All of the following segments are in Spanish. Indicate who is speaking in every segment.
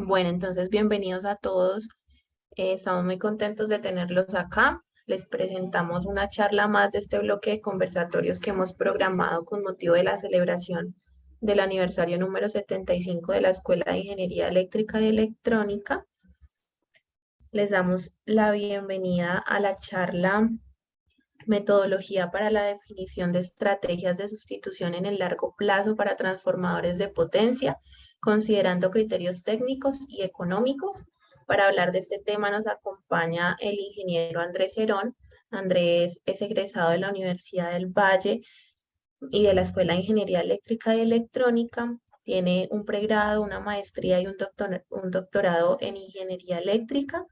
Speaker 1: Bueno, entonces bienvenidos a todos. Estamos muy contentos de tenerlos acá. Les presentamos una charla más de este bloque de conversatorios que hemos programado con motivo de la celebración del aniversario número 75 de la Escuela de Ingeniería Eléctrica y Electrónica. Les damos la bienvenida a la charla Metodología para la definición de estrategias de sustitución en el largo plazo para transformadores de potencia, considerando criterios técnicos y económicos. Para hablar de este tema nos acompaña el ingeniero Andrés Herón. Andrés es egresado de la Universidad del Valle y de la Escuela de Ingeniería Eléctrica y Electrónica. Tiene un pregrado, una maestría y un doctorado en Ingeniería Eléctrica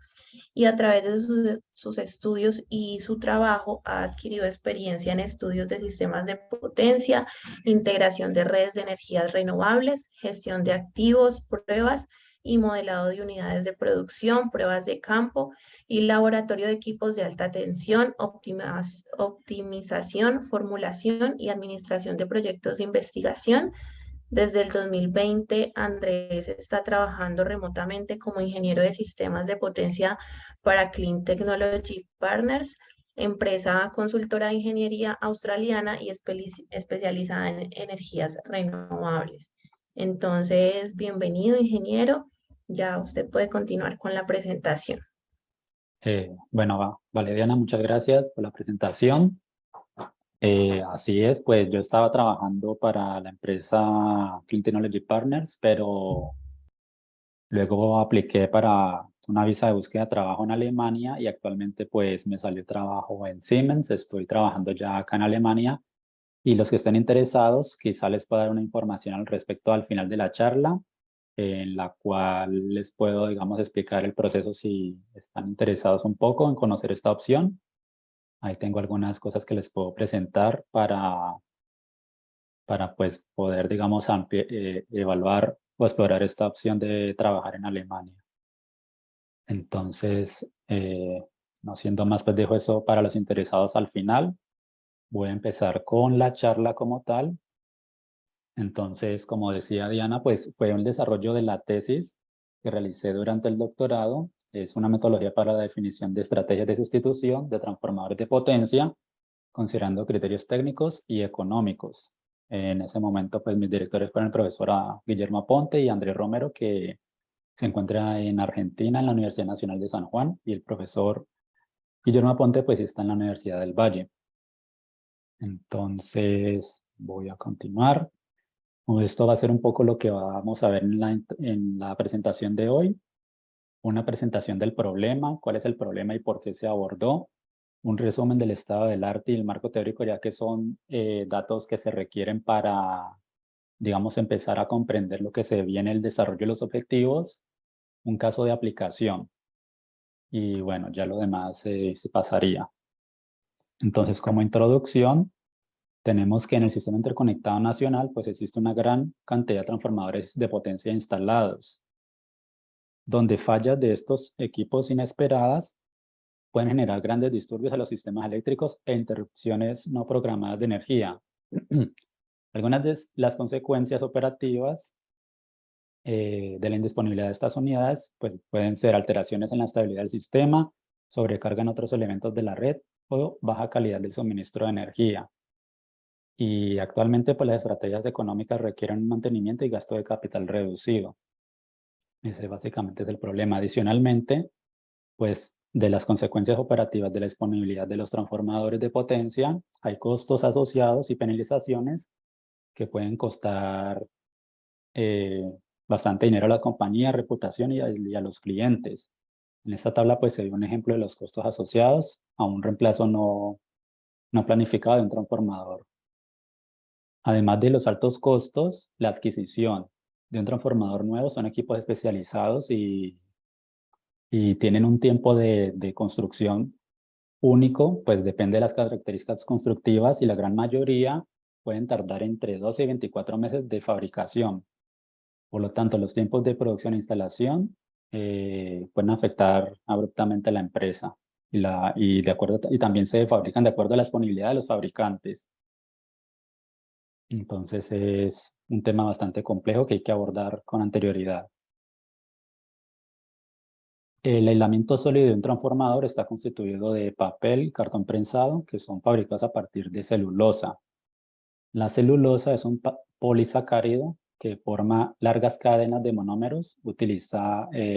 Speaker 1: y a través de sus estudios y su trabajo ha adquirido experiencia en estudios de sistemas de potencia, integración de redes de energías renovables, gestión de activos, pruebas y modelado de unidades de producción, pruebas de campo y laboratorio de equipos de alta tensión, optimización, formulación y administración de proyectos de investigación. Desde el 2020, Andrés está trabajando remotamente como ingeniero de sistemas de potencia para Clean Technology Partners, empresa consultora de ingeniería australiana y especializada en energías renovables. Entonces, bienvenido, ingeniero. Ya usted puede continuar con la presentación.
Speaker 2: Vale, Diana, muchas gracias por la presentación. Así es, pues yo estaba trabajando para la empresa Clean Technology Partners, pero luego apliqué para una visa de búsqueda de trabajo en Alemania y actualmente pues me salió trabajo en Siemens. Estoy trabajando ya acá en Alemania y los que estén interesados quizá les pueda dar una información al respecto al final de la charla, en la cual les puedo, digamos, explicar el proceso si están interesados un poco en conocer esta opción. Ahí tengo algunas cosas que les puedo presentar para pues poder, digamos, evaluar o explorar esta opción de trabajar en Alemania. Entonces, no siendo más, pues dejo eso para los interesados al final. Voy a empezar con la charla como tal. Entonces, como decía Diana, pues fue un desarrollo de la tesis que realicé durante el doctorado. Es una metodología para la definición de estrategias de sustitución de transformadores de potencia, considerando criterios técnicos y económicos. En ese momento, pues mis directores fueron el profesor Guillermo Aponte y Andrés Romero, que se encuentra en Argentina, en la Universidad Nacional de San Juan, y el profesor Guillermo Aponte, pues está en la Universidad del Valle. Entonces, voy a continuar. Esto va a ser un poco lo que vamos a ver en la presentación de hoy. Una presentación del problema, cuál es el problema y por qué se abordó. Un resumen del estado del arte y el marco teórico, ya que son datos que se requieren para, digamos, empezar a comprender lo que se viene el desarrollo de los objetivos. Un caso de aplicación. Y bueno, ya lo demás se pasaría. Entonces, como introducción, tenemos que en el sistema interconectado nacional, pues existe una gran cantidad de transformadores de potencia instalados, donde fallas de estos equipos inesperadas pueden generar grandes disturbios a los sistemas eléctricos e interrupciones no programadas de energía. Algunas de las consecuencias operativas de la indisponibilidad de estas unidades pues, pueden ser alteraciones en la estabilidad del sistema, sobrecarga en otros elementos de la red o baja calidad del suministro de energía. Y actualmente pues, las estrategias económicas requieren un mantenimiento y gasto de capital reducido. Ese básicamente es el problema. Adicionalmente, pues de las consecuencias operativas de la disponibilidad de los transformadores de potencia, hay costos asociados y penalizaciones que pueden costar eh, bastante dinero a la compañía, reputación y a los clientes. En esta tabla pues se ve un ejemplo de los costos asociados a un reemplazo no planificado de un transformador. Además de los altos costos, la adquisición de un transformador nuevo son equipos especializados y tienen un tiempo de construcción único, pues depende de las características constructivas y la gran mayoría pueden tardar entre 12 y 24 meses de fabricación. Por lo tanto, los tiempos de producción e instalación pueden afectar abruptamente a la empresa y también se fabrican de acuerdo a la disponibilidad de los fabricantes. Entonces es un tema bastante complejo que hay que abordar con anterioridad. El aislamiento sólido de un transformador está constituido de papel y cartón prensado, que son fabricados a partir de celulosa. La celulosa es un polisacárido que forma largas cadenas de monómeros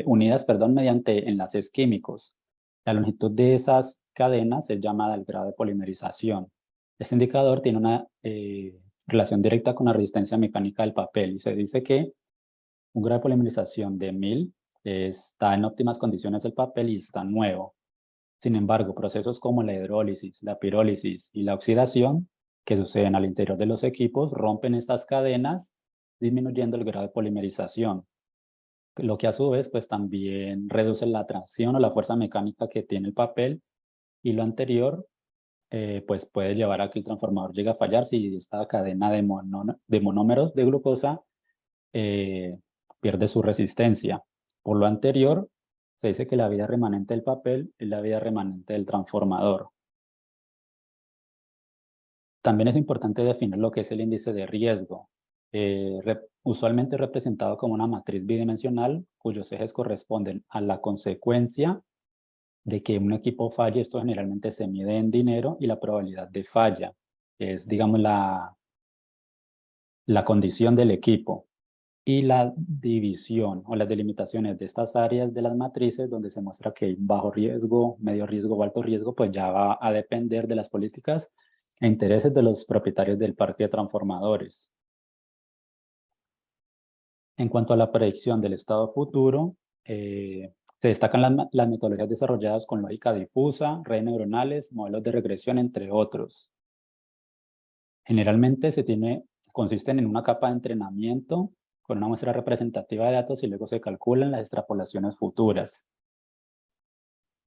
Speaker 2: unidas mediante enlaces químicos. La longitud de esas cadenas es llamada el grado de polimerización. Este indicador tiene una relación directa con la resistencia mecánica del papel y se dice que un grado de polimerización de 1000 está en óptimas condiciones el papel y está nuevo. Sin embargo, procesos como la hidrólisis, la pirólisis y la oxidación que suceden al interior de los equipos rompen estas cadenas, disminuyendo el grado de polimerización, lo que a su vez pues también reduce la tracción o la fuerza mecánica que tiene el papel, y lo anterior pues puede llevar a que el transformador llegue a fallar si esta cadena de monómeros de glucosa eh, pierde su resistencia. Por lo anterior, se dice que la vida remanente del papel es la vida remanente del transformador. También es importante definir lo que es el índice de riesgo, usualmente representado como una matriz bidimensional cuyos ejes corresponden a la consecuencia de que un equipo falle. Esto generalmente se mide en dinero, y la probabilidad de falla es, digamos, la condición del equipo. Y la división o las delimitaciones de estas áreas de las matrices, donde se muestra que hay bajo riesgo, medio riesgo o alto riesgo, pues ya va a depender de las políticas e intereses de los propietarios del parque de transformadores. En cuanto a la predicción del estado futuro, se destacan las metodologías desarrolladas con lógica difusa, redes neuronales, modelos de regresión, entre otros. Generalmente consisten en una capa de entrenamiento con una muestra representativa de datos y luego se calculan las extrapolaciones futuras.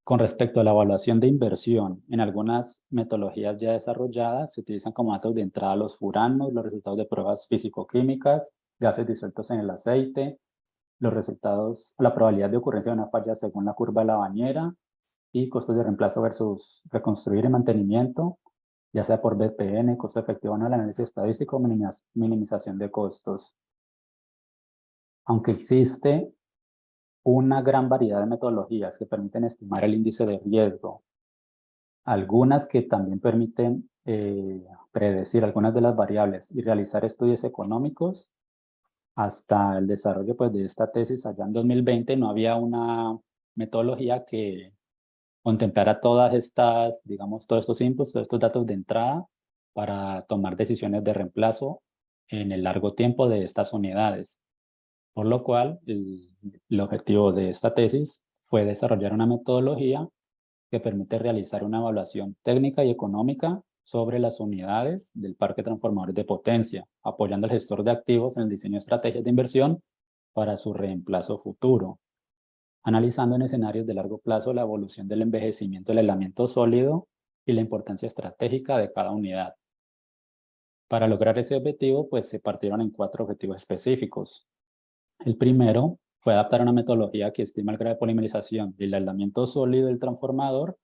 Speaker 2: Con respecto a la evaluación de inversión, en algunas metodologías ya desarrolladas se utilizan como datos de entrada los furanos, los resultados de pruebas físico-químicas, gases disueltos en el aceite, los resultados, la probabilidad de ocurrencia de una falla según la curva de la bañera, y costos de reemplazo versus reconstruir y mantenimiento, ya sea por BPN, costo efectivo en el análisis estadístico o minimización de costos. Aunque existe una gran variedad de metodologías que permiten estimar el índice de riesgo, algunas que también permiten predecir algunas de las variables y realizar estudios económicos, hasta el desarrollo pues, de esta tesis allá en 2020 no había una metodología que contemplara todas estas, digamos, todos estos inputs, todos estos datos de entrada para tomar decisiones de reemplazo en el largo tiempo de estas unidades. Por lo cual, el objetivo de esta tesis fue desarrollar una metodología que permite realizar una evaluación técnica y económica sobre las unidades del parque de transformadores de potencia, apoyando al gestor de activos en el diseño de estrategias de inversión para su reemplazo futuro, analizando en escenarios de largo plazo la evolución del envejecimiento del aislamiento sólido y la importancia estratégica de cada unidad. Para lograr ese objetivo, pues se partieron en 4 objetivos específicos. El primero fue adaptar una metodología que estima el grado de polimerización y el aislamiento sólido del transformador,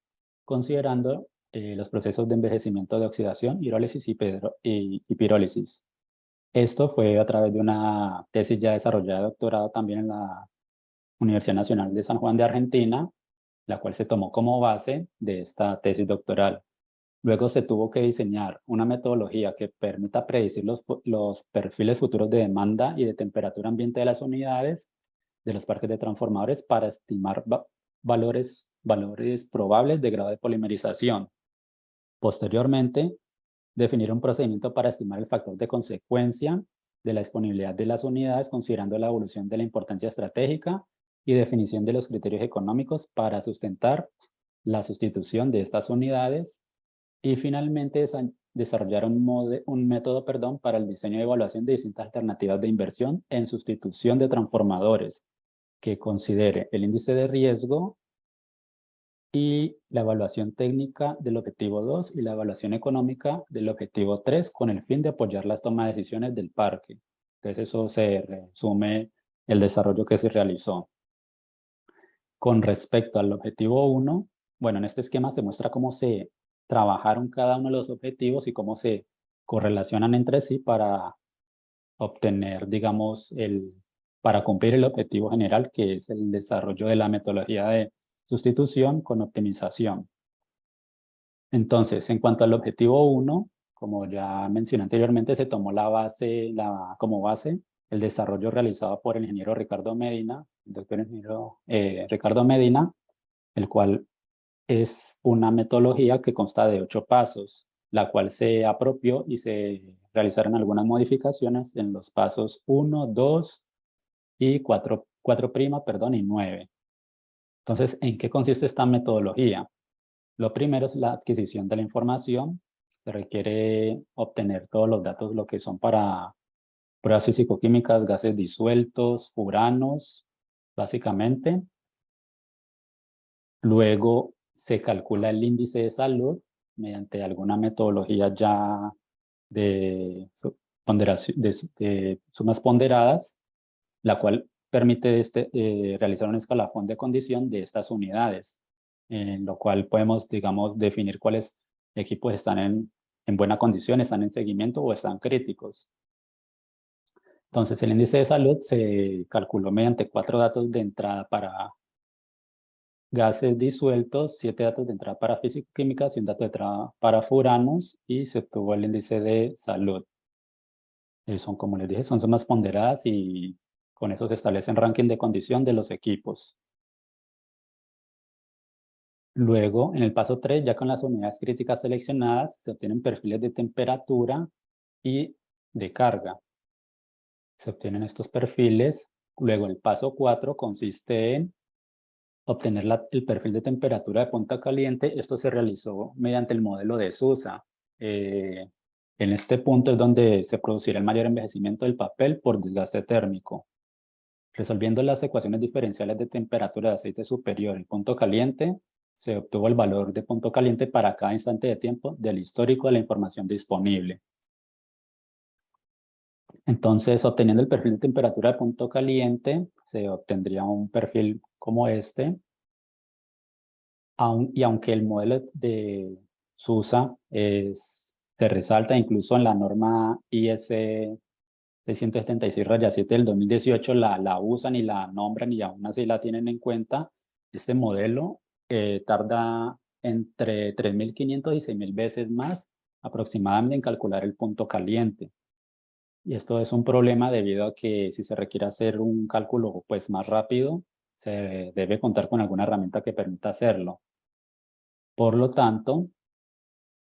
Speaker 2: considerando los procesos de envejecimiento de oxidación, hidrólisis y pirólisis. Esto fue a través de una tesis ya desarrollada de doctorado también en la Universidad Nacional de San Juan de Argentina, la cual se tomó como base de esta tesis doctoral. Luego se tuvo que diseñar una metodología que permita predecir los perfiles futuros de demanda y de temperatura ambiente de las unidades de los parques de transformadores para estimar valores probables de grado de polimerización. Posteriormente, definir un procedimiento para estimar el factor de consecuencia de la disponibilidad de las unidades, considerando la evolución de la importancia estratégica y definición de los criterios económicos para sustentar la sustitución de estas unidades. Y finalmente, desarrollar un método para el diseño y evaluación de distintas alternativas de inversión en sustitución de transformadores, que considere el índice de riesgo y la evaluación técnica del objetivo 2 y la evaluación económica del objetivo 3, con el fin de apoyar las tomas de decisiones del parque. Entonces, eso se resume el desarrollo que se realizó. Con respecto al objetivo 1, bueno, en este esquema se muestra cómo se trabajaron cada uno de los objetivos y cómo se correlacionan entre sí para obtener, digamos, para cumplir el objetivo general, que es el desarrollo de la metodología de sustitución con optimización. Entonces, en cuanto al objetivo 1, como ya mencioné anteriormente, se tomó como base el desarrollo realizado por el ingeniero Ricardo Medina, el doctor ingeniero Ricardo Medina, el cual es una metodología que consta de 8 pasos, la cual se apropió y se realizaron algunas modificaciones en los pasos 1, 2 y 4, perdón, y 9. Entonces, ¿en qué consiste esta metodología? Lo primero es la adquisición de la información. Se requiere obtener todos los datos, lo que son para pruebas físico-químicas, gases disueltos, furanos, básicamente. Luego se calcula el índice de salud mediante alguna metodología ya de sumas ponderadas, la cual permite realizar un escalafón de condición de estas unidades, en lo cual podemos, digamos, definir cuáles equipos están en buena condición, están en seguimiento o están críticos. Entonces, el índice de salud se calculó mediante 4 datos de entrada para gases disueltos, 7 datos de entrada para físico-químicas y un dato de entrada para furanos, y se obtuvo el índice de salud. Son, como les dije, son sumas ponderadas y con eso se establece un ranking de condición de los equipos. Luego, en el paso 3, ya con las unidades críticas seleccionadas, se obtienen perfiles de temperatura y de carga. Se obtienen estos perfiles. Luego, el paso 4 consiste en obtener el perfil de temperatura de punta caliente. Esto se realizó mediante el modelo de SUSA. En este punto es donde se producirá el mayor envejecimiento del papel por desgaste térmico. Resolviendo las ecuaciones diferenciales de temperatura de aceite superior y punto caliente, se obtuvo el valor de punto caliente para cada instante de tiempo del histórico de la información disponible. Entonces, obteniendo el perfil de temperatura de punto caliente, se obtendría un perfil como este. Y aunque el modelo de SUSA se resalta incluso en la norma IS 676-7 del 2018, la usan y la nombran y aún así la tienen en cuenta, este modelo tarda entre 3.500 y 6.000 veces más aproximadamente en calcular el punto caliente. Y esto es un problema debido a que si se requiere hacer un cálculo pues, más rápido, se debe contar con alguna herramienta que permita hacerlo. Por lo tanto,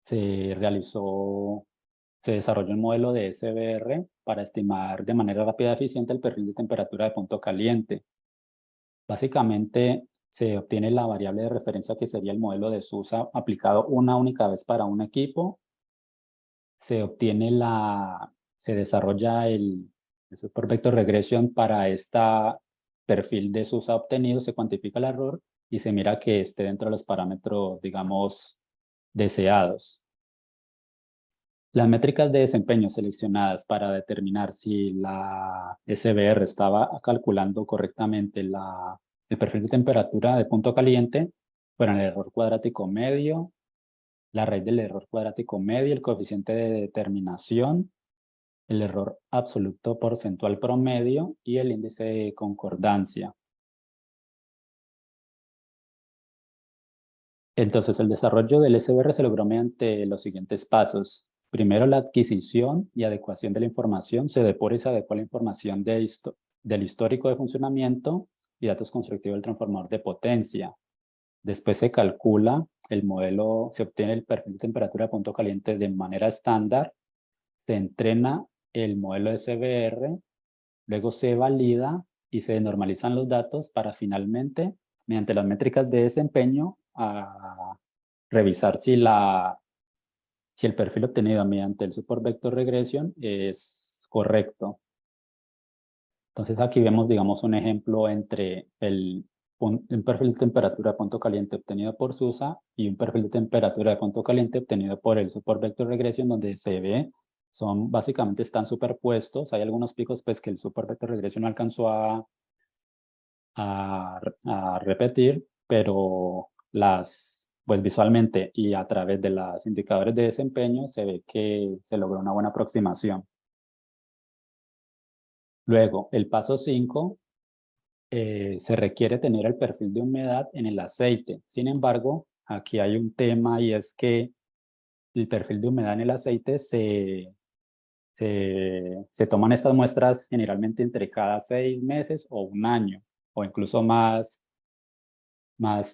Speaker 2: se desarrolló un modelo de SBR para estimar de manera rápida y eficiente el perfil de temperatura de punto caliente. Básicamente, se obtiene la variable de referencia que sería el modelo de SUSA aplicado una única vez para un equipo. Se desarrolla el Super Vector Regression para este perfil de SUSA obtenido, se cuantifica el error y se mira que esté dentro de los parámetros, digamos, deseados. Las métricas de desempeño seleccionadas para determinar si la SBR estaba calculando correctamente el perfil de temperatura de punto caliente fueron el error cuadrático medio, la raíz del error cuadrático medio, el coeficiente de determinación, el error absoluto porcentual promedio y el índice de concordancia. Entonces, el desarrollo del SBR se logró mediante los siguientes pasos. Primero, la adquisición y adecuación de la información. Se depura y se adecua la información del histórico de funcionamiento y datos constructivos del transformador de potencia. Después se calcula el modelo, se obtiene el perfil de temperatura de punto caliente de manera estándar. Se entrena el modelo SBR, luego se valida y se normalizan los datos para finalmente, mediante las métricas de desempeño, a revisar si el perfil obtenido mediante el Support Vector Regression es correcto. Entonces aquí vemos, digamos, un ejemplo entre un perfil de temperatura de punto caliente obtenido por SUSA y un perfil de temperatura de punto caliente obtenido por el Support Vector Regression, donde se ve, básicamente están superpuestos. Hay algunos picos pues, que el Support Vector Regression no alcanzó a repetir, pero pues visualmente y a través de los indicadores de desempeño se ve que se logró una buena aproximación. Luego, el paso 5, se requiere tener el perfil de humedad en el aceite. Sin embargo, aquí hay un tema y es que el perfil de humedad en el aceite se toman estas muestras generalmente entre cada 6 meses o un año, o incluso más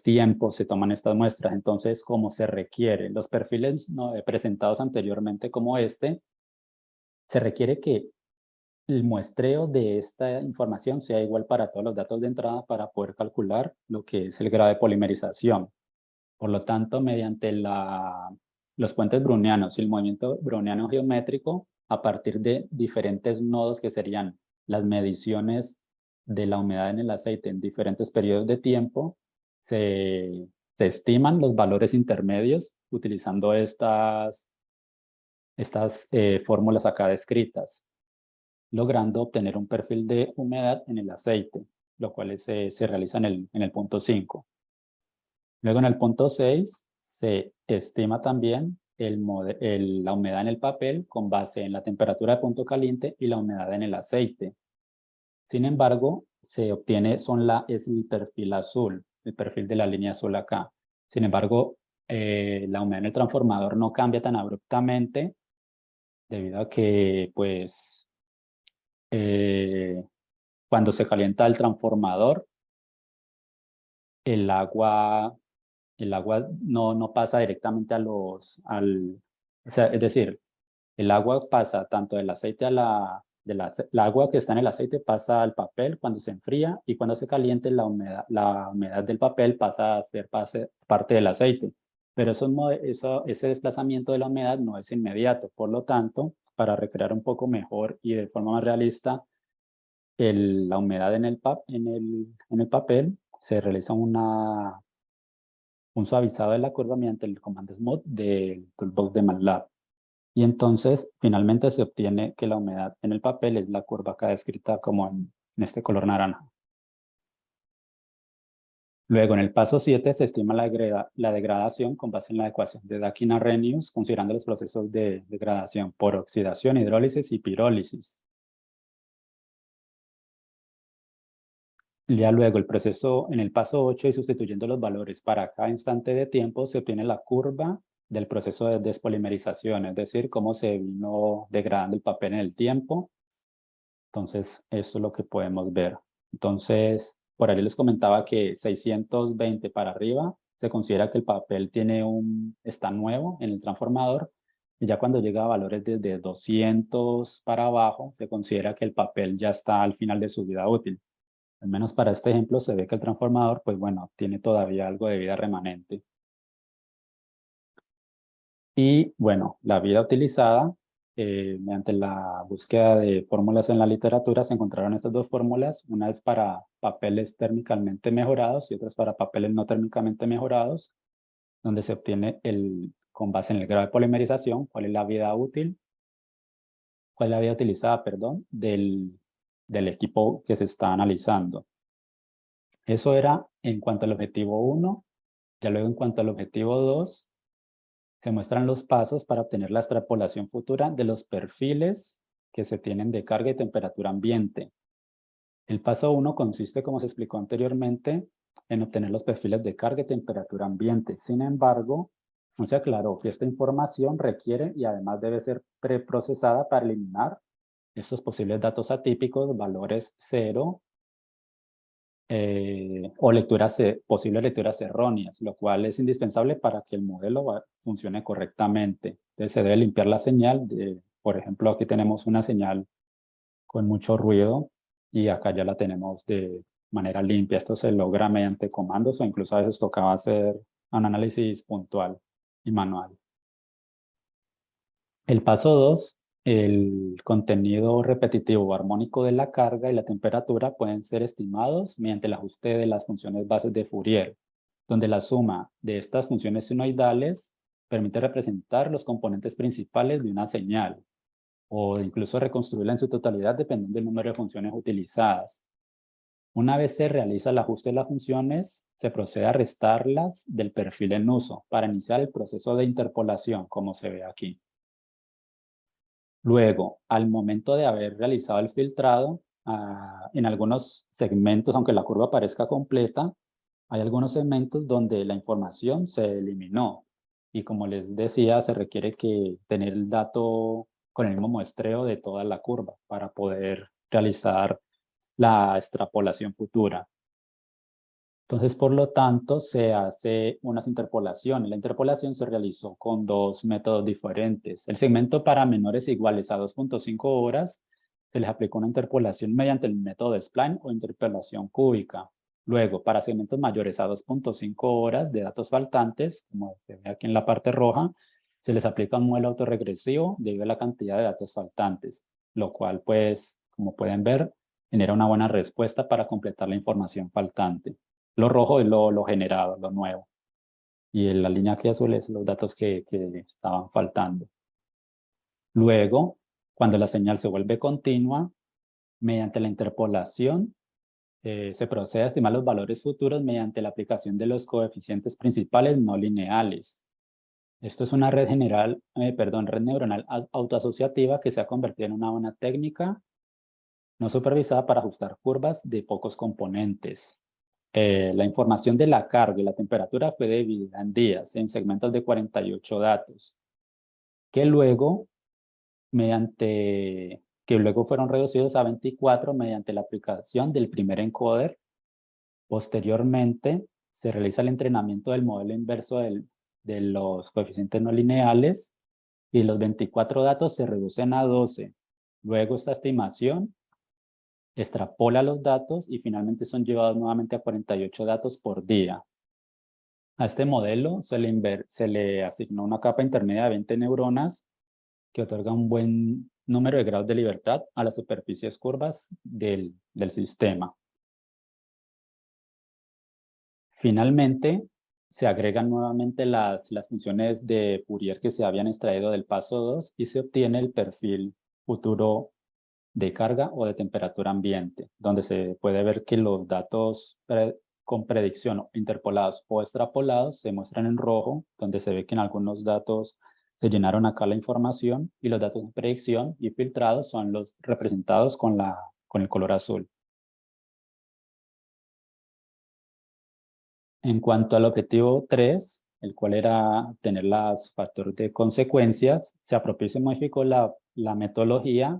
Speaker 2: tiempo se toman estas muestras. Entonces, como se requiere, los perfiles presentados anteriormente como este, se requiere que el muestreo de esta información sea igual para todos los datos de entrada para poder calcular lo que es el grado de polimerización. Por lo tanto, mediante los puentes brownianos y el movimiento browniano geométrico, a partir de diferentes nodos que serían las mediciones de la humedad en el aceite en diferentes periodos de tiempo, se estiman los valores intermedios utilizando estas fórmulas acá descritas, logrando obtener un perfil de humedad en el aceite, lo cual se realiza en el punto 5. Luego en el punto 6 se estima también la humedad en el papel con base en la temperatura de punto caliente y la humedad en el aceite. Sin embargo, se obtiene es el perfil azul, el perfil de la línea azul acá. Sin embargo, la humedad en el transformador no cambia tan abruptamente debido a que pues cuando se calienta el transformador, el agua no pasa directamente o sea, es decir, el agua pasa tanto del aceite la agua que está en el aceite pasa al papel cuando se enfría y cuando se caliente la humedad del papel pasa a ser parte del aceite. Pero ese desplazamiento de la humedad no es inmediato. Por lo tanto, para recrear un poco mejor y de forma más realista la humedad en el papel, se realiza un suavizado de la curva mediante el comando Smooth del Toolbox de MATLAB. Y entonces, finalmente se obtiene que la humedad en el papel es la curva acá descrita como en este color naranja. Luego, en el paso 7, se estima la degradación con base en la ecuación de Dakin-Arrhenius, considerando los procesos de degradación por oxidación, hidrólisis y pirólisis. Ya luego el proceso en el paso 8 y sustituyendo los valores para cada instante de tiempo se obtiene la curva del proceso de despolimerización, es decir, cómo se vino degradando el papel en el tiempo. Entonces, eso es lo que podemos ver. Entonces, por ahí les comentaba que 620 para arriba se considera que el papel está nuevo en el transformador y ya cuando llega a valores desde 200 para abajo se considera que el papel ya está al final de su vida útil. Al menos para este ejemplo se ve que el transformador, pues bueno, tiene todavía algo de vida remanente. Y bueno, la vida utilizada, mediante la búsqueda de fórmulas en la literatura, se encontraron estas dos fórmulas. Una es para papeles térmicamente mejorados y otra es para papeles no térmicamente mejorados, donde se obtiene con base en el grado de polimerización, cuál es la vida útil, cuál es la vida utilizada, perdón, del equipo que se está analizando. Eso era en cuanto al objetivo 1. Ya luego en cuanto al objetivo 2, se muestran los pasos para obtener la extrapolación futura de los perfiles que se tienen de carga y temperatura ambiente. El paso 1 consiste, como se explicó anteriormente, en obtener los perfiles de carga y temperatura ambiente. Sin embargo, no se aclaró que esta información requiere y además debe ser preprocesada para eliminar estos posibles datos atípicos, valores 0, o posibles lecturas erróneas, lo cual es indispensable para que el modelo funcione correctamente. Entonces se debe limpiar la señal. Por ejemplo, aquí tenemos una señal con mucho ruido y acá ya la tenemos de manera limpia. Esto se logra mediante comandos o incluso a veces tocaba hacer un análisis puntual y manual. El paso 2, el contenido repetitivo o armónico de la carga y la temperatura pueden ser estimados mediante el ajuste de las funciones bases de Fourier, donde la suma de estas funciones sinoidales permite representar los componentes principales de una señal o incluso reconstruirla en su totalidad dependiendo del número de funciones utilizadas. Una vez se realiza el ajuste de las funciones, se procede a restarlas del perfil en uso para iniciar el proceso de interpolación, como se ve aquí. Luego, al momento de haber realizado el filtrado, en algunos segmentos, aunque la curva parezca completa, hay algunos segmentos donde la información se eliminó. Y como les decía, se requiere que tener el dato con el mismo muestreo de toda la curva para poder realizar la extrapolación futura. Entonces, por lo tanto, se hace unas interpolaciones. La interpolación se realizó con dos métodos diferentes. El segmento para menores iguales a 2.5 horas se les aplicó una interpolación mediante el método de spline o interpolación cúbica. Luego, para segmentos mayores a 2.5 horas de datos faltantes, como se ve aquí en la parte roja, se les aplica un modelo autorregresivo debido a la cantidad de datos faltantes, lo cual, pues, como pueden ver, genera una buena respuesta para completar la información faltante. Lo rojo es lo generado, lo nuevo. Y en la línea aquí azul es los datos que estaban faltando. Luego, cuando la señal se vuelve continua, mediante la interpolación, se procede a estimar los valores futuros mediante la aplicación de los coeficientes principales no lineales. Esto es una red red neuronal autoasociativa que se ha convertido en una buena técnica no supervisada para ajustar curvas de pocos componentes. La información de la carga y la temperatura fue dividida en días, en segmentos de 48 datos, que luego, fueron reducidos a 24 mediante la aplicación del primer encoder. Posteriormente, se realiza el entrenamiento del modelo inverso de los coeficientes no lineales y los 24 datos se reducen a 12. Luego esta estimación extrapola los datos y finalmente son llevados nuevamente a 48 datos por día. A este modelo se le asignó una capa intermedia de 20 neuronas que otorga un buen número de grados de libertad a las superficies curvas del sistema. Finalmente, se agregan nuevamente las funciones de Fourier que se habían extraído del paso 2 y se obtiene el perfil futuro de carga o de temperatura ambiente, donde se puede ver que los datos con predicción interpolados o extrapolados se muestran en rojo, donde se ve que en algunos datos se llenaron acá la información y los datos de predicción y filtrados son los representados con el color azul. En cuanto al objetivo 3, el cual era tener los factores de consecuencias, se apropió y se modificó la metodología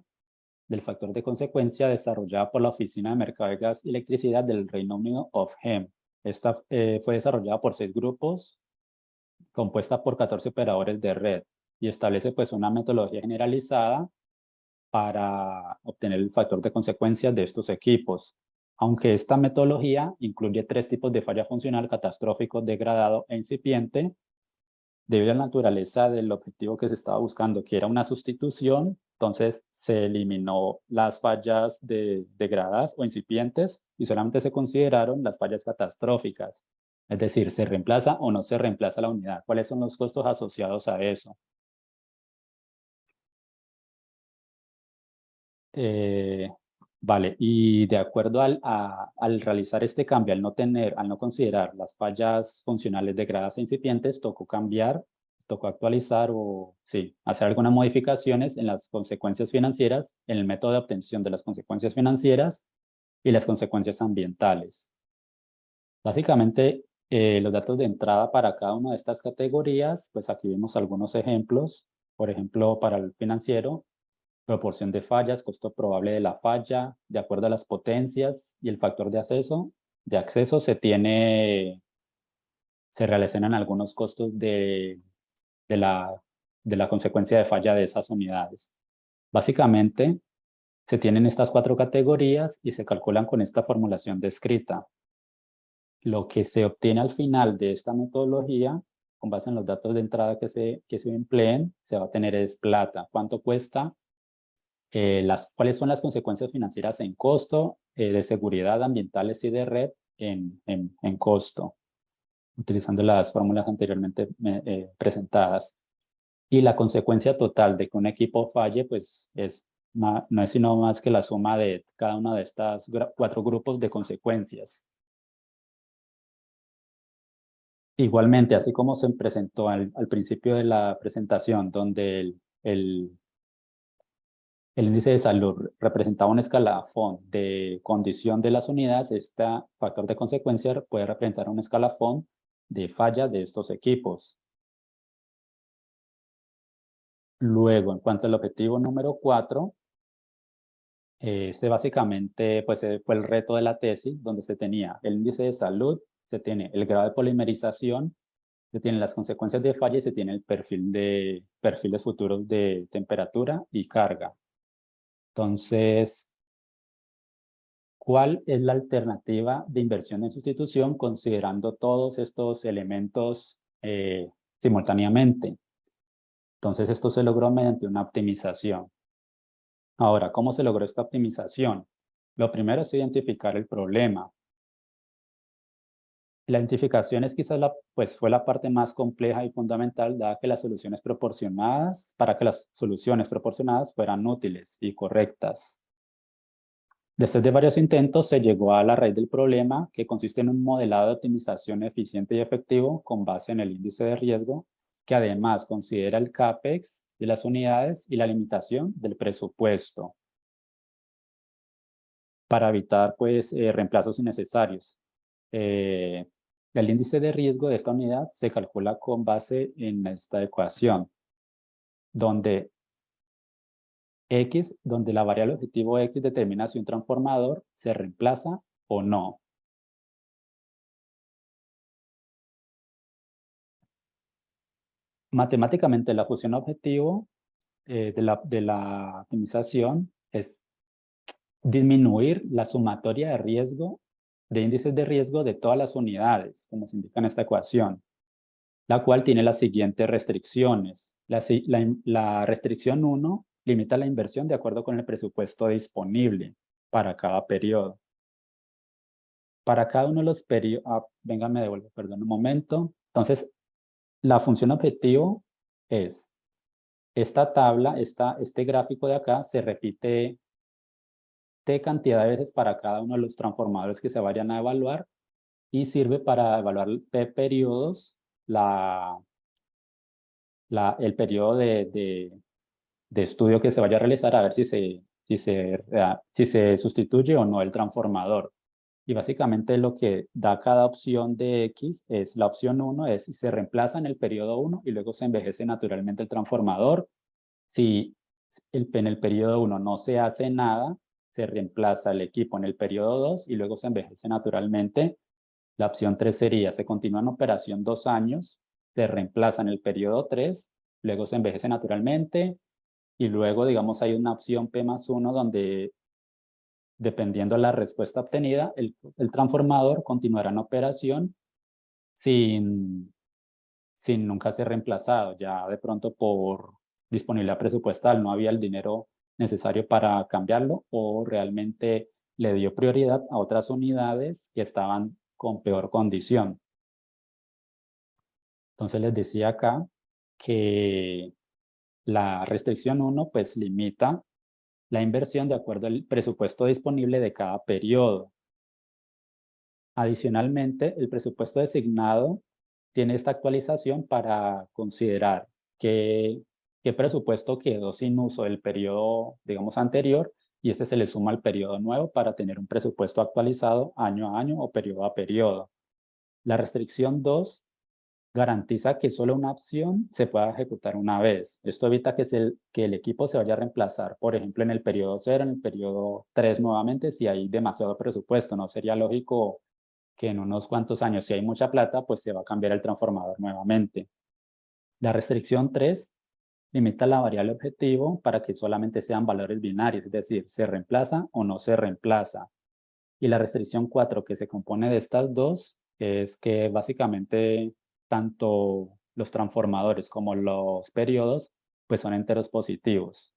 Speaker 2: del factor de consecuencia desarrollada por la Oficina de Mercado de Gas y Electricidad del Reino Unido, Ofgem. Esta fue desarrollada por 6 grupos, compuesta por 14 operadores de red, y establece pues una metodología generalizada para obtener el factor de consecuencia de estos equipos. Aunque esta metodología incluye 3 tipos de falla funcional: catastrófico, degradado e incipiente, debido a la naturaleza del objetivo que se estaba buscando, que era una sustitución, entonces se eliminó las fallas degradadas o incipientes y solamente se consideraron las fallas catastróficas. Es decir, ¿se reemplaza o no se reemplaza la unidad? ¿Cuáles son los costos asociados a eso? Vale, y de acuerdo al realizar este cambio, al no considerar las fallas funcionales degradadas e incipientes, tocó actualizar o sí, hacer algunas modificaciones en las consecuencias financieras, en el método de obtención de las consecuencias financieras y las consecuencias ambientales. Básicamente, los datos de entrada para cada una de estas categorías, pues aquí vemos algunos ejemplos. Por ejemplo, para el financiero, proporción de fallas, costo probable de la falla, de acuerdo a las potencias y el factor de acceso se relacionan algunos costos de la consecuencia de falla de esas unidades. Básicamente, se tienen estas 4 categorías y se calculan con esta formulación descrita. Lo que se obtiene al final de esta metodología, con base en los datos de entrada que se empleen, se va a tener es plata. ¿Cuánto cuesta? ¿Cuáles son las consecuencias financieras en costo, de seguridad ambientales y de red en costo, utilizando las fórmulas anteriormente presentadas? Y la consecuencia total de que un equipo falle, pues no es sino más que la suma de cada una de estas 4 grupos de consecuencias. Igualmente, así como se presentó al principio de la presentación, donde El índice de salud representaba un escalafón de condición de las unidades. Este factor de consecuencia puede representar un escalafón de falla de estos equipos. Luego, en cuanto al objetivo número 4, este básicamente pues, fue el reto de la tesis, donde se tenía el índice de salud, se tiene el grado de polimerización, se tienen las consecuencias de falla y se tiene el perfil de perfiles futuros de temperatura y carga. Entonces, ¿cuál es la alternativa de inversión en sustitución considerando todos estos elementos simultáneamente? Entonces, esto se logró mediante una optimización. Ahora, ¿cómo se logró esta optimización? Lo primero es identificar el problema. La identificación es quizás pues fue la parte más compleja y fundamental, dada que las soluciones proporcionadas, para que las soluciones proporcionadas fueran útiles y correctas. Después de varios intentos se llegó a la raíz del problema, que consiste en un modelado de optimización eficiente y efectivo con base en el índice de riesgo, que además considera el CAPEX de las unidades y la limitación del presupuesto para evitar pues, reemplazos innecesarios. El índice de riesgo de esta unidad se calcula con base en esta ecuación, donde donde la variable objetivo X determina si un transformador se reemplaza o no. Matemáticamente, la función objetivo de la optimización es disminuir la sumatoria de riesgo, de índices de riesgo de todas las unidades, como se indica en esta ecuación, la cual tiene las siguientes restricciones. La restricción 1 limita la inversión de acuerdo con el presupuesto disponible para cada periodo. Para cada uno de los periodos, venga, me devuelvo, perdón un momento. Entonces, la función objetivo es esta tabla, este gráfico de acá se repite T cantidad de veces para cada uno de los transformadores que se vayan a evaluar y sirve para evaluar P periodos, el periodo de estudio que se vaya a realizar a ver si se sustituye o no el transformador. Y básicamente lo que da cada opción de X es la opción 1 es si se reemplaza en el periodo 1 y luego se envejece naturalmente el transformador. Si en el periodo 1 no se hace nada, se reemplaza el equipo en el periodo 2 y luego se envejece naturalmente. La opción 3 sería, se continúa en operación 2 años, se reemplaza en el periodo 3, luego se envejece naturalmente y luego, digamos, hay una opción P+1 donde, dependiendo de la respuesta obtenida, el transformador continuará en operación sin nunca ser reemplazado. Ya de pronto por disponibilidad presupuestal no había el dinero necesario para cambiarlo o realmente le dio prioridad a otras unidades que estaban con peor condición. Entonces les decía acá que la restricción 1 pues limita la inversión de acuerdo al presupuesto disponible de cada periodo. Adicionalmente, el presupuesto designado tiene esta actualización para considerar qué presupuesto quedó sin uso del periodo, digamos, anterior, y este se le suma al periodo nuevo para tener un presupuesto actualizado año a año o periodo a periodo. La restricción 2 garantiza que solo una opción se pueda ejecutar una vez. Esto evita que el equipo se vaya a reemplazar, por ejemplo, en el periodo 0, en el periodo 3 nuevamente, si hay demasiado presupuesto. No sería lógico que en unos cuantos años, si hay mucha plata, pues se va a cambiar el transformador nuevamente. La restricción 3 limita la variable objetivo para que solamente sean valores binarios, es decir, se reemplaza o no se reemplaza. Y la restricción 4, que se compone de estas dos, es que básicamente tanto los transformadores como los periodos pues son enteros positivos.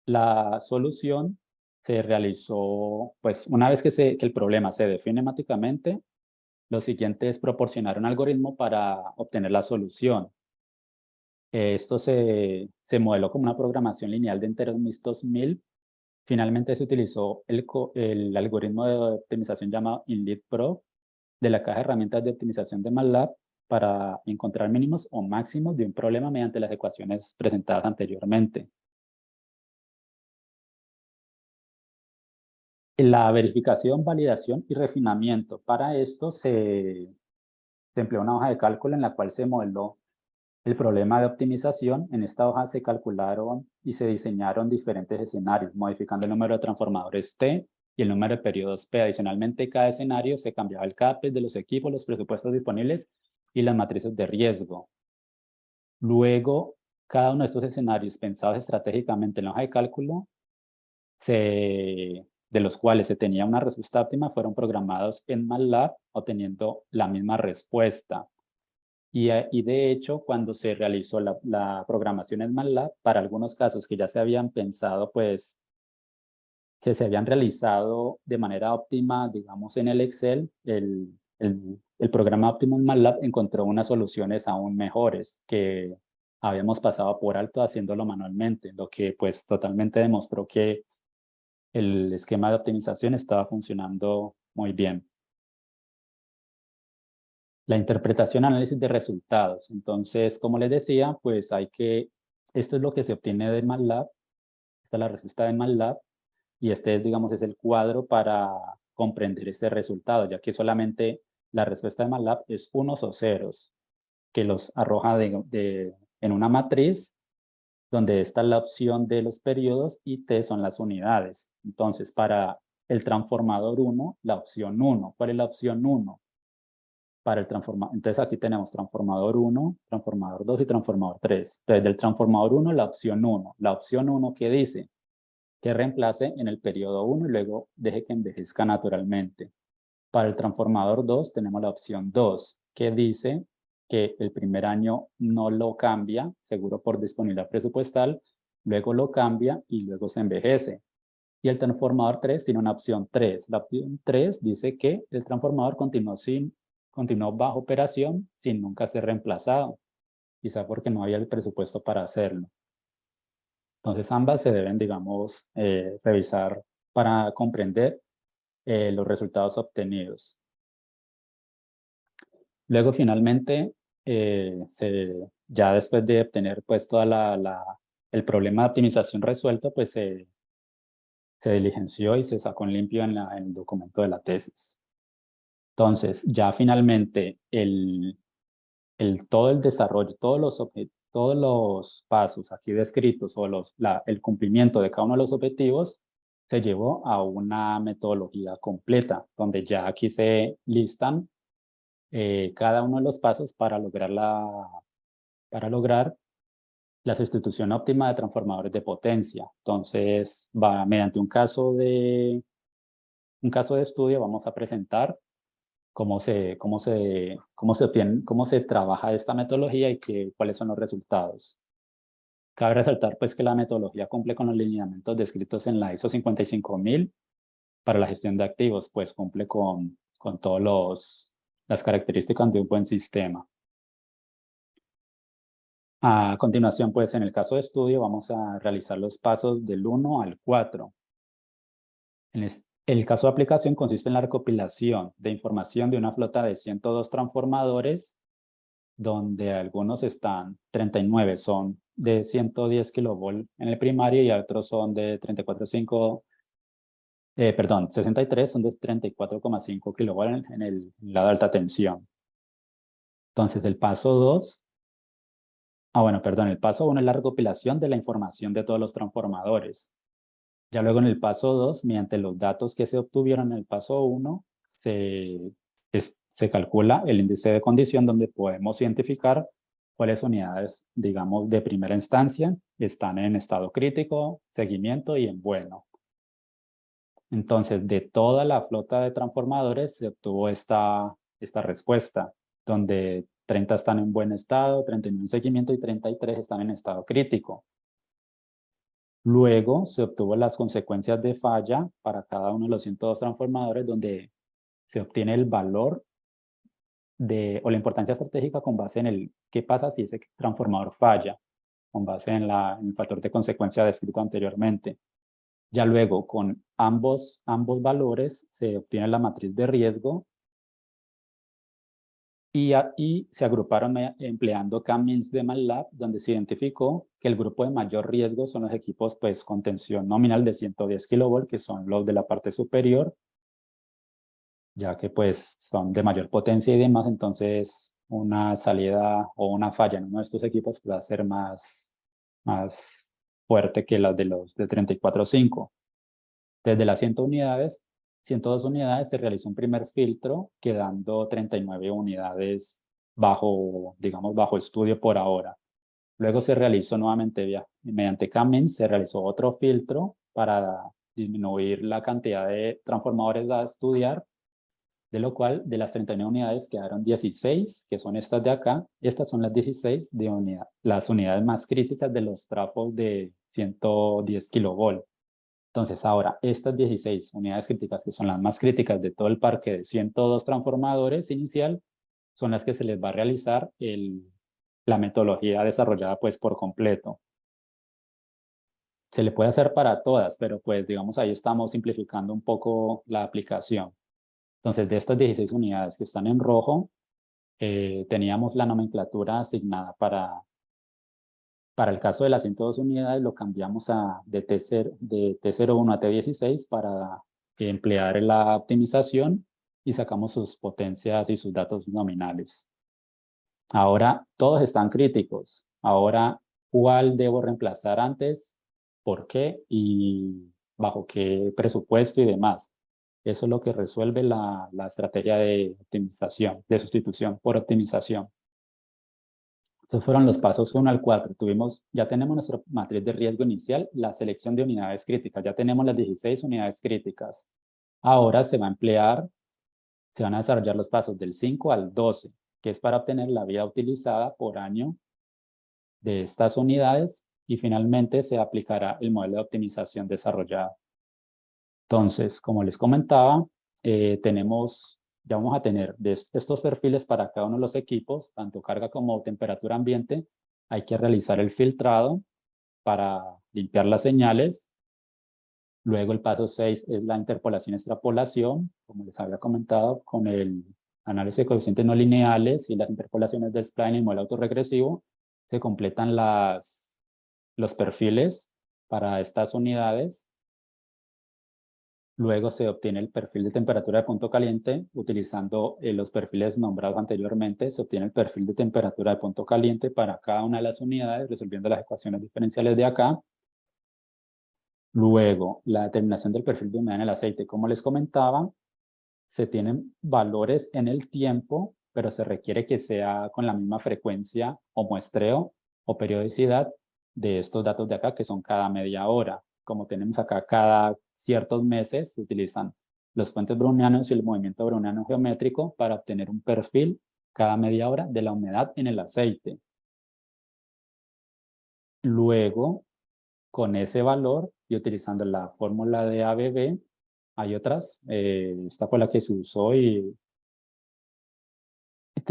Speaker 2: La solución se realizó, pues una vez que el problema se define matemáticamente, lo siguiente es proporcionar un algoritmo para obtener la solución. Esto se modeló como una programación lineal de enteros mixtos 1000. Finalmente se utilizó el algoritmo de optimización llamado InLeadPro de la caja de herramientas de optimización de MATLAB para encontrar mínimos o máximos de un problema mediante las ecuaciones presentadas anteriormente. La verificación, validación y refinamiento. Para esto se empleó una hoja de cálculo en la cual se modeló el problema de optimización. En esta hoja se calcularon y se diseñaron diferentes escenarios, modificando el número de transformadores T y el número de periodos P. Adicionalmente, cada escenario se cambiaba el CAPEX de los equipos, los presupuestos disponibles y las matrices de riesgo. Luego, cada uno de estos escenarios pensados estratégicamente en la hoja de cálculo, de los cuales se tenía una respuesta óptima, fueron programados en MATLAB, obteniendo la misma respuesta. Y de hecho, cuando se realizó la programación en MATLAB, para algunos casos que ya se habían pensado, pues, que se habían realizado de manera óptima, digamos, en el Excel, el programa óptimo en MATLAB encontró unas soluciones aún mejores que habíamos pasado por alto haciéndolo manualmente, lo que pues totalmente demostró que el esquema de optimización estaba funcionando muy bien. La interpretación, análisis de resultados. Entonces, como les decía, pues esto es lo que se obtiene de MATLAB, esta es la respuesta de MATLAB, y este, digamos, es el cuadro para comprender este resultado, ya que solamente la respuesta de MATLAB es unos o ceros, que los arroja en una matriz, donde está la opción de los periodos y T son las unidades. Entonces, para el transformador 1, la opción 1. ¿Cuál es la opción 1? Para el transformador. Entonces aquí tenemos transformador 1, transformador 2 y transformador 3. Entonces del transformador 1, la opción 1. La opción 1 que dice que reemplace en el periodo 1 y luego deje que envejezca naturalmente. Para el transformador 2 tenemos la opción 2 que dice que el primer año no lo cambia, seguro por disponibilidad presupuestal, luego lo cambia y luego se envejece. Y el transformador 3 tiene una opción 3. La opción 3 dice que el transformador continuó bajo operación sin nunca ser reemplazado, quizá porque no había el presupuesto para hacerlo. Entonces ambas se deben, digamos, revisar para comprender los resultados obtenidos. Luego finalmente, ya después de obtener pues el problema de optimización resuelto, pues se diligenció y se sacó en limpio en el documento de la tesis. Entonces, ya finalmente todo el desarrollo, todos los pasos aquí descritos o el cumplimiento de cada uno de los objetivos se llevó a una metodología completa, donde ya aquí se listan cada uno de los pasos para lograr la sustitución óptima de transformadores de potencia. Entonces, mediante un caso de estudio, vamos a presentar cómo se trabaja esta metodología y cuáles son los resultados. Cabe resaltar pues que la metodología cumple con los lineamientos descritos en la ISO 55000 para la gestión de activos, pues cumple con todas las características de un buen sistema. A continuación, pues en el caso de estudio vamos a realizar los pasos del 1 al 4. El caso de aplicación consiste en la recopilación de información de una flota de 102 transformadores, donde algunos 39 son de 110 kV en el primario y otros son de 63 son de 34,5 kV en el lado de alta tensión. Entonces el paso 2, el paso 1 es la recopilación de la información de todos los transformadores. Ya luego en el paso 2, mediante los datos que se obtuvieron en el paso 1, se calcula el índice de condición donde podemos identificar cuáles unidades, digamos, de primera instancia están en estado crítico, seguimiento y en bueno. Entonces, de toda la flota de transformadores se obtuvo esta respuesta, donde 30 están en buen estado, 31 en seguimiento y 33 están en estado crítico. Luego se obtuvo las consecuencias de falla para cada uno de los 102 transformadores, donde se obtiene el valor o la importancia estratégica con base en qué pasa si ese transformador falla, con base en el factor de consecuencia descrito anteriormente. Ya luego, con ambos valores, se obtiene la matriz de riesgo y se agruparon empleando K-means de MATLAB, donde se identificó que el grupo de mayor riesgo son los equipos pues, con tensión nominal de 110 kV, que son los de la parte superior, ya que pues son de mayor potencia y demás, entonces una salida o una falla en uno de estos equipos va a ser más fuerte que las de los de 34.5. Desde las 102 unidades se realizó un primer filtro, quedando 39 unidades digamos, bajo estudio por ahora. Luego se realizó nuevamente mediante Cummins, se realizó otro filtro para disminuir la cantidad de transformadores a estudiar, de lo cual de las 39 unidades quedaron 16, que son estas de acá. Estas son las 16 las unidades más críticas de los trafos de 110 kilovolt. Entonces, ahora, estas 16 unidades críticas, que son las más críticas de todo el parque de 102 transformadores inicial, son las que se les va a realizar la metodología desarrollada pues por completo. Se le puede hacer para todas, pero pues digamos ahí estamos simplificando un poco la aplicación. Entonces, de estas 16 unidades que están en rojo, teníamos la nomenclatura asignada para el caso de las 102 unidades, lo cambiamos de T01 a T16 para emplear la optimización y sacamos sus potencias y sus datos nominales. Ahora, todos están críticos. Ahora, ¿cuál debo reemplazar antes? ¿Por qué? Y bajo qué presupuesto y demás. Eso es lo que resuelve la estrategia de optimización, de sustitución por optimización. Estos fueron los pasos 1 al 4. Ya tenemos nuestra matriz de riesgo inicial, la selección de unidades críticas. Ya tenemos las 16 unidades críticas. Ahora se van a desarrollar los pasos del 5 al 12, que es para obtener la vida utilizada por año de estas unidades, y finalmente se aplicará el modelo de optimización desarrollado. Entonces, como les comentaba, ya vamos a tener de estos perfiles para cada uno de los equipos, tanto carga como temperatura ambiente. Hay que realizar el filtrado para limpiar las señales. Luego el paso 6 es la interpolación extrapolación, como les había comentado, con el análisis de coeficientes no lineales y las interpolaciones de spline y modelo autorregresivo. Se completan los perfiles para estas unidades. Luego se obtiene el perfil de temperatura de punto caliente utilizando los perfiles nombrados anteriormente. Se obtiene el perfil de temperatura de punto caliente para cada una de las unidades, resolviendo las ecuaciones diferenciales de acá. Luego, la determinación del perfil de humedad en el aceite. Como les comentaba, se tienen valores en el tiempo, pero se requiere que sea con la misma frecuencia o muestreo o periodicidad de estos datos de acá, que son cada media hora. Como tenemos acá cada ciertos meses, se utilizan los puentes brownianos y el movimiento browniano geométrico para obtener un perfil cada media hora de la humedad en el aceite. Luego, con ese valor y utilizando la fórmula de ABB, hay otras, esta fue la que se usó y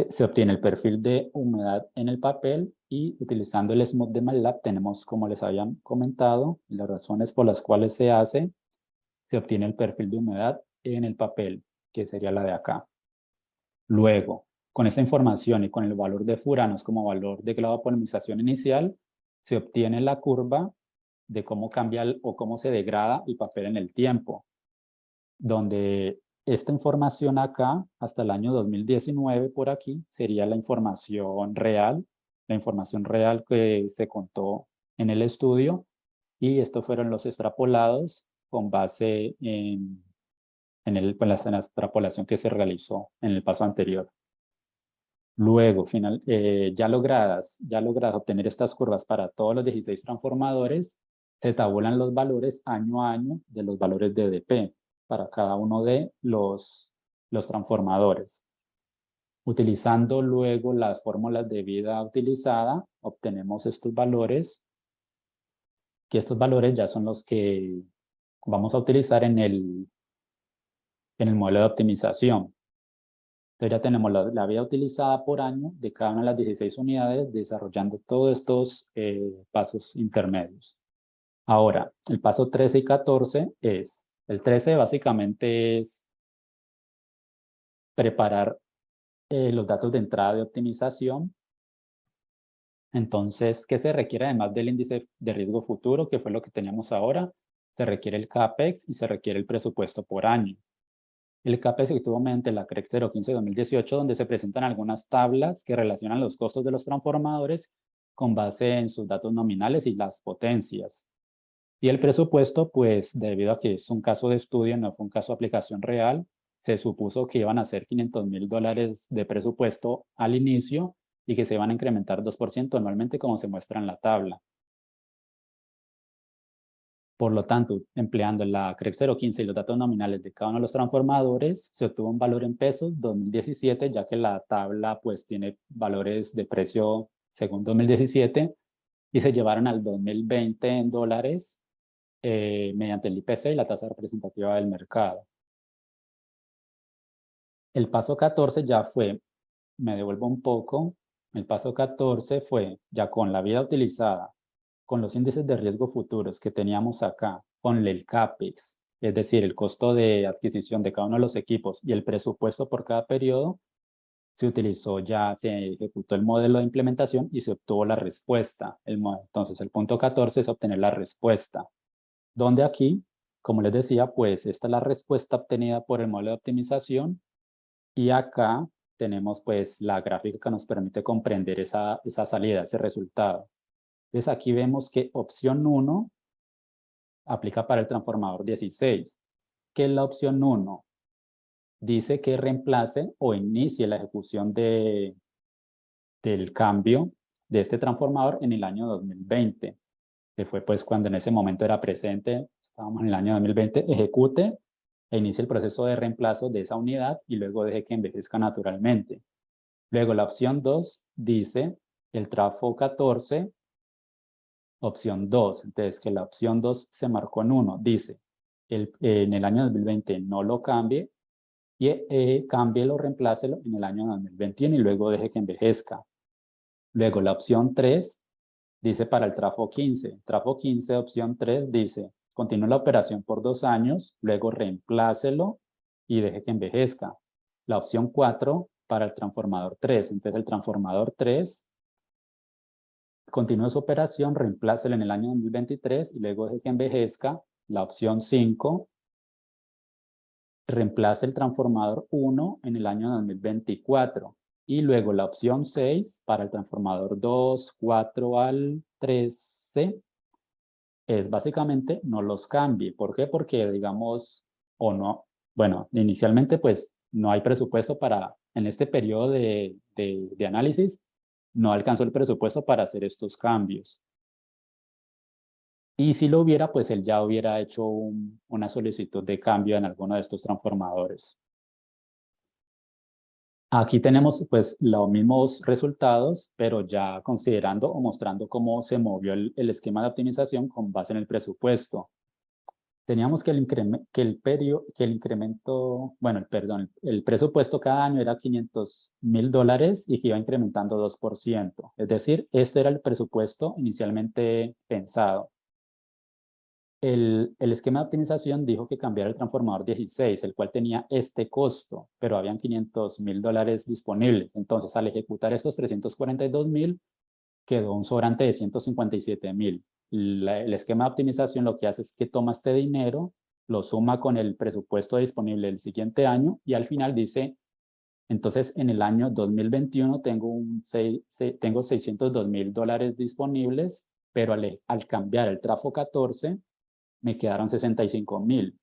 Speaker 2: se obtiene el perfil de humedad en el papel, y utilizando el Smooth de MATLAB tenemos, como les había comentado, las razones por las cuales se obtiene el perfil de humedad en el papel, que sería la de acá. Luego, con esta información y con el valor de furanos como valor de grado de polinización inicial, se obtiene la curva de cómo cambia o cómo se degrada el papel en el tiempo, donde esta información acá, hasta el año 2019 por aquí, sería la información real que se contó en el estudio, y estos fueron los extrapolados con base en la extrapolación que se realizó en el paso anterior. Luego, ya logradas obtener estas curvas para todos los 16 transformadores, se tabulan los valores año a año de los valores de DP para cada uno de los transformadores. Utilizando luego las fórmulas de vida utilizada, obtenemos estos valores, que estos valores ya son los que vamos a utilizar en el modelo de optimización. Entonces ya tenemos la vida utilizada por año de cada una de las 16 unidades, desarrollando todos estos pasos intermedios. Ahora, el paso 13 y 14 el 13 básicamente es preparar los datos de entrada de optimización. Entonces, ¿qué se requiere además del índice de riesgo futuro, que fue lo que teníamos ahora? Se requiere el CAPEX y se requiere el presupuesto por año. El CAPEX se obtuvo mediante la CREC 015-2018, donde se presentan algunas tablas que relacionan los costos de los transformadores con base en sus datos nominales y las potencias. Y el presupuesto, pues debido a que es un caso de estudio, no fue un caso de aplicación real, se supuso que iban a ser $500,000 de presupuesto al inicio y que se iban a incrementar 2% anualmente como se muestra en la tabla. Por lo tanto, empleando la CREC 015 y los datos nominales de cada uno de los transformadores, se obtuvo un valor en pesos 2017, ya que la tabla pues tiene valores de precio según 2017, y se llevaron al 2020 en dólares mediante el IPC y la tasa representativa del mercado. El paso 14 ya fue, me devuelvo un poco, el paso 14 fue ya con la vida utilizada, con los índices de riesgo futuros que teníamos acá, con el CAPEX, es decir, el costo de adquisición de cada uno de los equipos y el presupuesto por cada periodo, se utilizó ya, se ejecutó el modelo de implementación y se obtuvo la respuesta. Entonces, el punto 14 es obtener la respuesta, donde aquí, como les decía, pues esta es la respuesta obtenida por el modelo de optimización y acá tenemos pues la gráfica que nos permite comprender esa salida, ese resultado. Entonces aquí vemos que opción 1 aplica para el transformador 16. ¿Qué es la opción 1? Dice que reemplace o inicie la ejecución del cambio de este transformador en el año 2020, que fue pues cuando en ese momento era presente, estábamos en el año 2020, ejecute e inicie el proceso de reemplazo de esa unidad y luego deje que envejezca naturalmente. Luego la opción 2 dice el trafo 14, opción 2. Entonces que la opción 2 se marcó en 1. Dice en el año 2020 no lo cambie y cámbielo, reemplácelo en el año 2021 y luego deje que envejezca. Luego la opción 3 dice para el trafo 15. Trafo 15, opción 3 dice continúe la operación por 2 años, luego reemplácelo y deje que envejezca. La opción 4 para el transformador 3. Entonces el transformador 3 continúe su operación, reemplácelo en el año 2023 y luego deje que envejezca. La opción 5 reemplace el transformador 1 en el año 2024. Y luego la opción 6 para el transformador 2, 4 al 13 es básicamente no los cambie. ¿Por qué? Porque digamos, o no, bueno, inicialmente pues no hay presupuesto para, en este periodo de análisis, no alcanzó el presupuesto para hacer estos cambios. Y si lo hubiera, pues él ya hubiera hecho una solicitud de cambio en alguno de estos transformadores. Aquí tenemos pues los mismos resultados, pero ya considerando o mostrando cómo se movió el esquema de optimización con base en el presupuesto. Teníamos que el presupuesto cada año era $500,000 y que iba incrementando 2%. Es decir, esto era el presupuesto inicialmente pensado. El esquema de optimización dijo que cambiara el transformador 16, el cual tenía este costo, pero habían $500,000 disponibles. Entonces, al ejecutar estos 342,000, quedó un sobrante de 157,000. El esquema de optimización lo que hace es que toma este dinero, lo suma con el presupuesto disponible del siguiente año y al final dice, entonces en el año 2021 tengo $602,000 disponibles, pero al cambiar el trafo 14, me quedaron 65,000.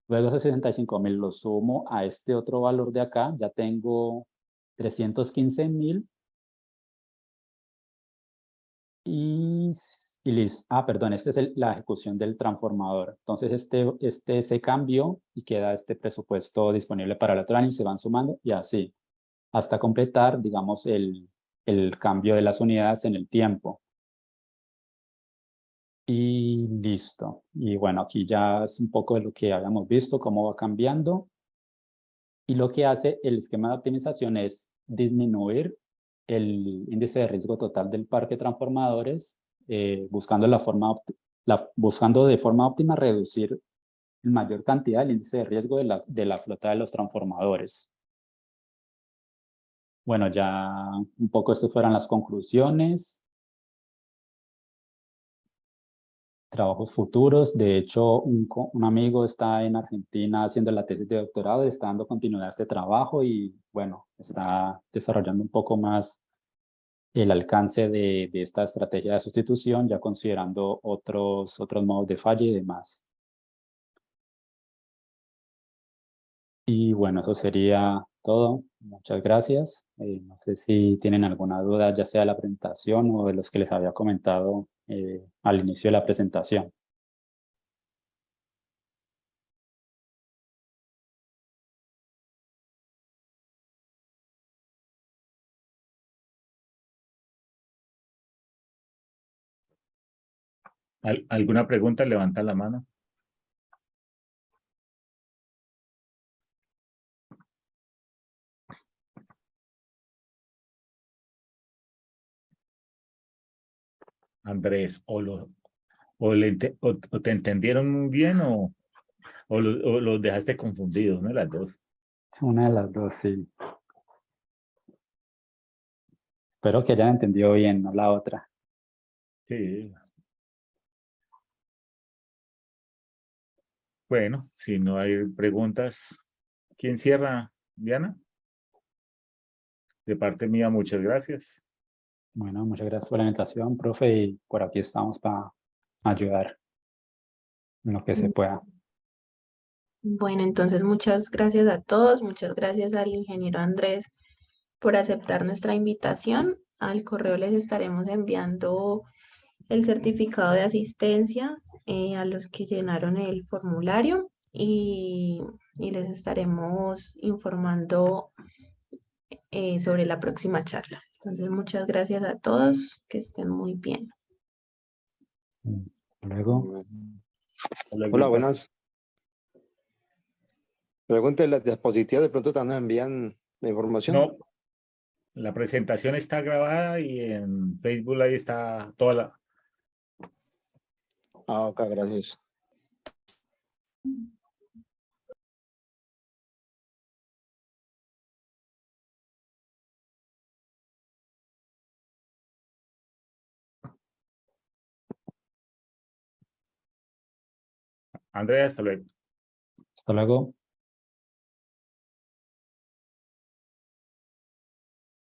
Speaker 2: Luego esos 65,000 los sumo a este otro valor de acá, ya tengo 315,000 y listo. Perdón, esta es la ejecución del transformador. Entonces este se cambió y queda este presupuesto disponible para el otro año y se van sumando y así, hasta completar, digamos, el cambio de las unidades en el tiempo. Y listo. Y bueno, aquí ya es un poco de lo que habíamos visto, cómo va cambiando. Y lo que hace el esquema de optimización es disminuir el índice de riesgo total del parque de transformadores, buscando de forma óptima reducir en mayor cantidad el índice de riesgo de la flota de los transformadores. Bueno, ya un poco estas fueron las conclusiones. Trabajos futuros. De hecho, un amigo está en Argentina haciendo la tesis de doctorado y está dando continuidad a este trabajo y, bueno, está desarrollando un poco más el alcance de esta estrategia de sustitución, ya considerando otros modos de falla y demás. Y bueno, eso sería todo. Muchas gracias. No sé si tienen alguna duda, ya sea de la presentación o de los que les había comentado al inicio de la presentación.
Speaker 3: ¿Alguna pregunta? Levanta la mano. Andrés, o te entendieron muy bien o los dejaste confundidos, ¿no? Las dos.
Speaker 2: Una de las dos, sí. Espero que hayan entendido bien, no la otra.
Speaker 3: Sí. Bueno, si no hay preguntas, ¿quién cierra? Diana. De parte mía, muchas gracias.
Speaker 2: Bueno, muchas gracias por la invitación, profe, y por aquí estamos para ayudar en lo que se pueda.
Speaker 1: Bueno, entonces muchas gracias a todos, muchas gracias al ingeniero Andrés por aceptar nuestra invitación. Al correo les estaremos enviando el certificado de asistencia a los que llenaron el formulario y les estaremos informando sobre la próxima charla. Entonces, muchas gracias a todos, que estén muy bien.
Speaker 2: Hasta luego.
Speaker 4: Hola, buenas. Pregunte las diapositivas, de pronto también nos envían la información.
Speaker 3: No, la presentación está grabada y en Facebook ahí está toda la...
Speaker 4: Ah, ok, gracias.
Speaker 3: Andrea, hasta luego.
Speaker 2: Hasta luego.